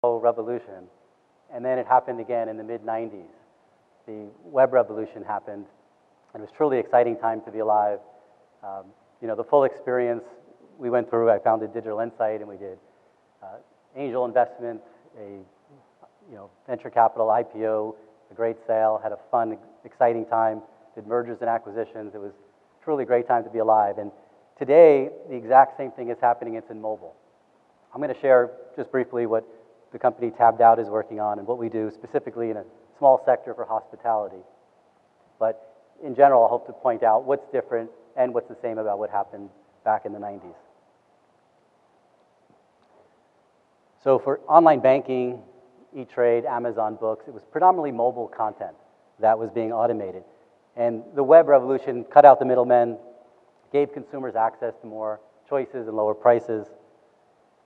revolution. And then it happened again in the mid-90s. The web revolution happened. It was truly exciting time to be alive. The full experience we went through, I founded Digital Insight, and we did angel investment, a venture capital IPO, a great sale, had a fun, exciting time, did mergers and acquisitions. It was truly a great time to be alive. And today, the exact same thing is happening. It's in mobile. I'm going to share just briefly what the company Tabbedout is working on and what we do specifically in a small sector for hospitality. But in general, I hope to point out what's different and what's the same about what happened back in the 90s. So for online banking, E-Trade, Amazon Books, it was predominantly mobile content that was being automated. And the web revolution cut out the middlemen, gave consumers access to more choices and lower prices.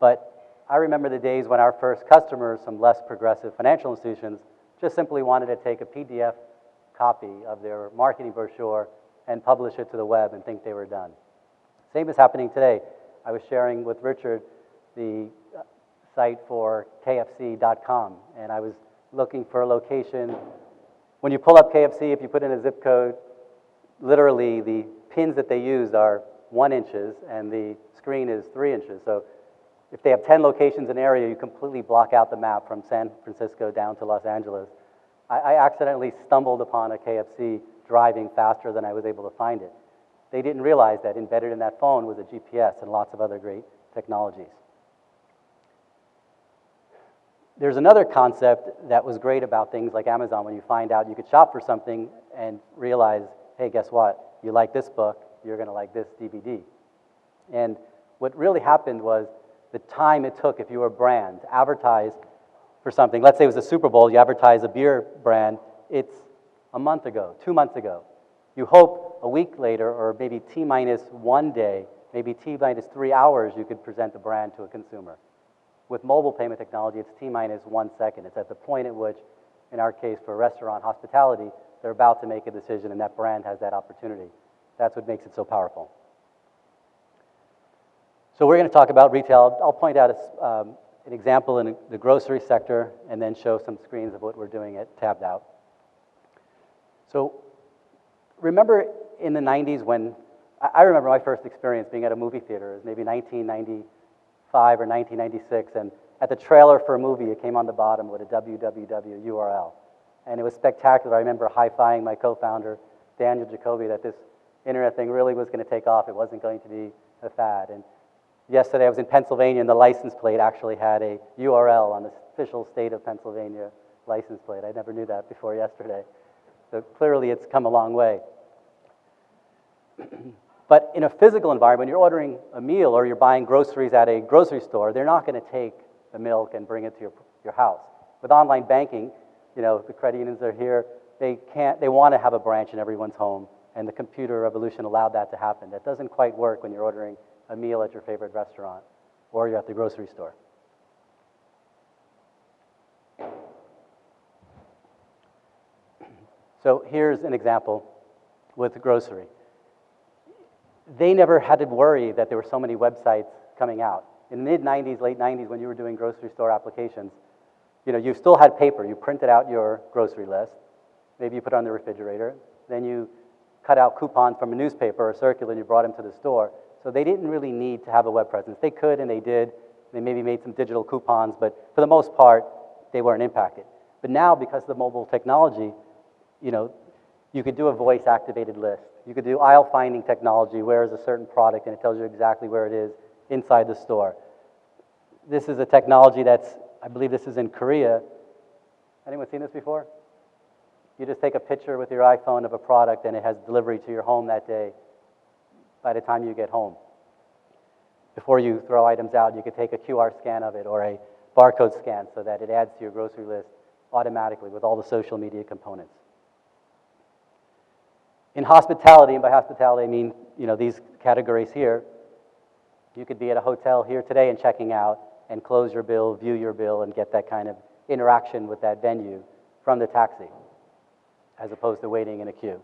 But I remember the days when our first customers, some less progressive financial institutions, just simply wanted to take a PDF copy of their marketing brochure and publish it to the web and think they were done. Same is happening today. I was sharing with Richard the site for KFC.com, and I was looking for a location. When you pull up KFC, if you put in a zip code, literally the pins that they used are 1 inch and the screen is 3 inches. So if they have 10 locations in an area, you completely block out the map from San Francisco down to Los Angeles. I accidentally stumbled upon a KFC driving faster than I was able to find it. They didn't realize that embedded in that phone was a GPS and lots of other great technologies. There's another concept that was great about things like Amazon when you find out you could shop for something and realize, hey, guess what? You like this book, you're going to like this DVD. And what really happened was the time it took if you were a brand to advertise for something. Let's say it was a Super Bowl, you advertise a beer brand, it's a month ago, 2 months ago. You hope a week later, or maybe T-minus 1 day, maybe T-minus 3 hours, you could present the brand to a consumer. With mobile payment technology, it's T-minus 1 second. It's at the point at which, in our case for restaurant hospitality, they're about to make a decision and that brand has that opportunity. That's what makes it so powerful. So we're going to talk about retail. I'll point out an example in the grocery sector and then show some screens of what we're doing at Tabbedout. So remember in the 90s when, I remember my first experience being at a movie theater. It was maybe 1995 or 1996, and at the trailer for a movie, it came on the bottom with a www URL. And it was spectacular. I remember high-fiving my co-founder, Daniel Jacoby, that this internet thing really was going to take off. It wasn't going to be a fad. And yesterday I was in Pennsylvania, and the license plate actually had a URL on the official state of Pennsylvania license plate. I never knew that before yesterday. So clearly it's come a long way. But in a physical environment, when you're ordering a meal or you're buying groceries at a grocery store, they're not going to take the milk and bring it to your house. With online banking, the credit unions are here, they want to have a branch in everyone's home, and the computer revolution allowed that to happen. That doesn't quite work when you're ordering a meal at your favorite restaurant or you're at the grocery store. So here's an example with the grocery. They never had to worry that there were so many websites coming out. In the mid-90s, late 90s, when you were doing grocery store applications, you still had paper. You printed out your grocery list. Maybe you put it on the refrigerator. Then you cut out coupons from a newspaper or circular and you brought them to the store. So they didn't really need to have a web presence. They could and they did. They maybe made some digital coupons, but for the most part, they weren't impacted. But now, because of the mobile technology, you could do a voice-activated list. You could do aisle-finding technology, where is a certain product, and it tells you exactly where it is inside the store. This is a technology I believe this is in Korea. Anyone seen this before? You just take a picture with your iPhone of a product, and it has delivery to your home that day by the time you get home. Before you throw items out, you could take a QR scan of it or a barcode scan so that it adds to your grocery list automatically with all the social media components. In hospitality, and by hospitality I mean, these categories here, you could be at a hotel here today and checking out and close your bill, view your bill, and get that kind of interaction with that venue from the taxi, as opposed to waiting in a queue.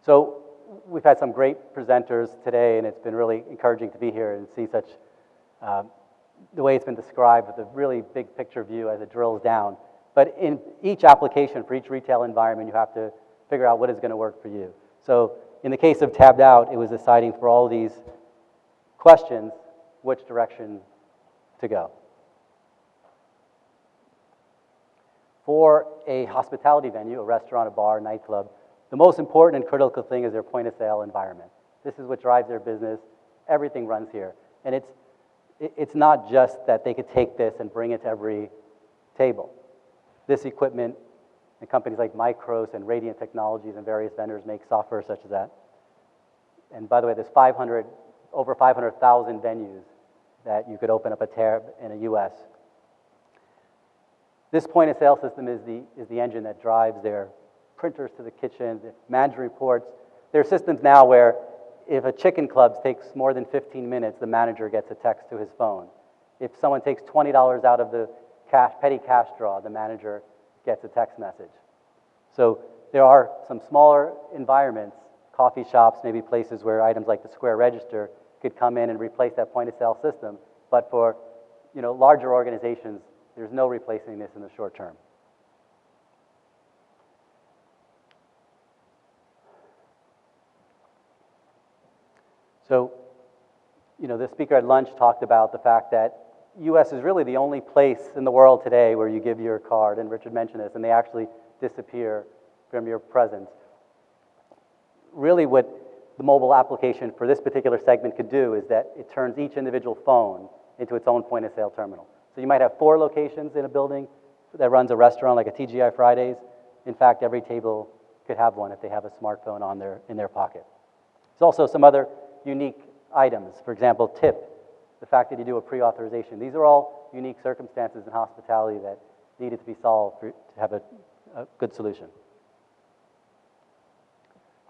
So we've had some great presenters today, and it's been really encouraging to be here and see such the way it's been described with a really big picture view as it drills down. But in each application, for each retail environment, you have to figure out what is going to work for you. So in the case of Tabbedout, it was deciding for all these questions which direction to go. For a hospitality venue, a restaurant, a bar, a nightclub, the most important and critical thing is their point-of-sale environment. This is what drives their business. Everything runs here. And it's not just that they could take this and bring it to every table. This equipment, and companies like Micros and Radiant Technologies and various vendors make software such as that. And by the way, there's over 500,000 venues that you could open up a tab in the US. This point-of-sale system is the engine that drives their printers to the kitchen, the management reports. There are systems now where if a chicken club takes more than 15 minutes, the manager gets a text to his phone. If someone takes $20 out of the petty cash draw, the manager gets a text message. So there are some smaller environments, coffee shops, maybe places where items like the Square Register could come in and replace that point-of-sale system. But for larger organizations, there's no replacing this in the short term. So, the speaker at lunch talked about the fact that U.S. is really the only place in the world today where you give your card, and Richard mentioned this, and they actually disappear from your presence. Really what the mobile application for this particular segment could do is that it turns each individual phone into its own point-of-sale terminal. So you might have 4 locations in a building that runs a restaurant like a TGI Fridays. In fact, every table could have one if they have a smartphone in their pocket. There's also some other unique items. For example, tip, the fact that you do a pre-authorization. These are all unique circumstances in hospitality that needed to be solved to have a good solution.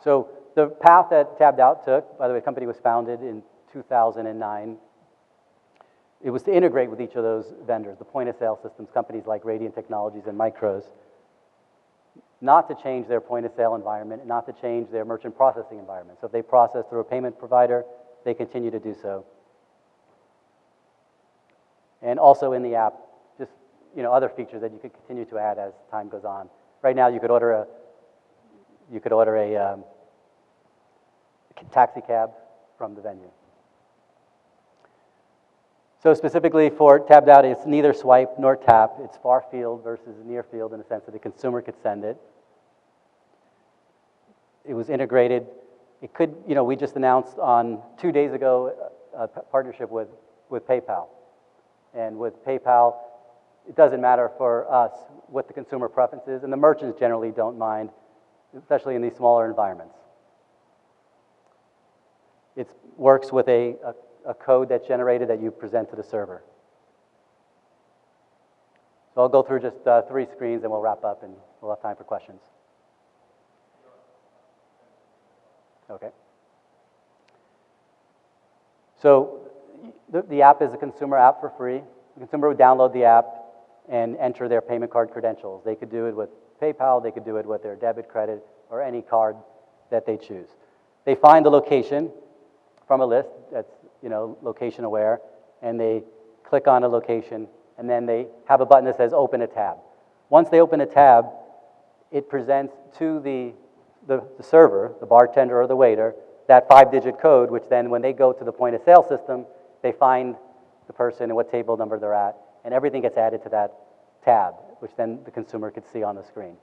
So the path that Tabbedout took, by the way, the company was founded in 2009. It was to integrate with each of those vendors, the point-of-sale systems, companies like Radiant Technologies and Micros, not to change their point-of-sale environment, and not to change their merchant processing environment. So if they process through a payment provider, they continue to do so. And also in the app, just other features that you could continue to add as time goes on. Right now, you could order a taxi cab from the venue. So specifically for Tabbedout, it's neither swipe nor tap. It's far field versus near field in the sense that the consumer could send it. It was integrated. It could, we just announced on 2 days ago a partnership with PayPal. And with PayPal, it doesn't matter for us what the consumer preference is, and the merchants generally don't mind, especially in these smaller environments. It works with a code that's generated that you present to the server. So I'll go through just 3 screens and we'll wrap up and we'll have time for questions. Okay. So the app is a consumer app for free. The consumer would download the app and enter their payment card credentials. They could do it with PayPal, they could do it with their debit, credit, or any card that they choose. They find the location from a list that's location aware, and they click on a location, and then they have a button that says open a tab. Once they open a tab, it presents to the server, the bartender or the waiter, that 5-digit code, which then when they go to the point-of-sale system, they find the person and what table number they're at, and everything gets added to that tab, which then the consumer could see on the screen.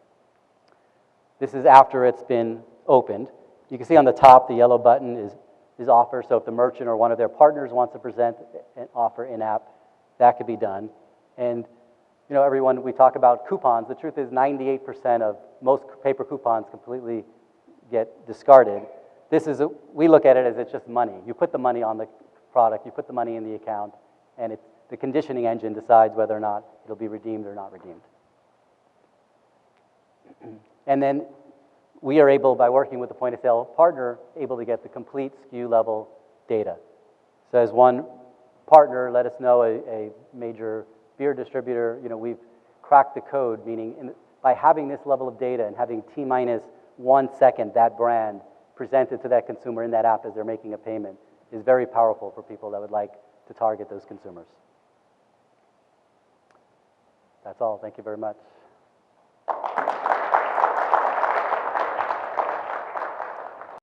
This is after it's been opened. You can see on the top, the yellow button is offer, so if the merchant or one of their partners wants to present an offer in-app, that could be done. And everyone, we talk about coupons. The truth is 98% of most paper coupons completely get discarded. We look at it as it's just money. You put the money on the product, you put the money in the account, and the conditioning engine decides whether or not it'll be redeemed or not redeemed. And then we are able, by working with the point-of-sale partner, able to get the complete SKU level data. So as one partner let us know, a major beer distributor, we've cracked the code, meaning by having this level of data and having T-minus 1 second that brand presented to that consumer in that app as they're making a payment is very powerful for people that would like to target those consumers. That's all. Thank you very much.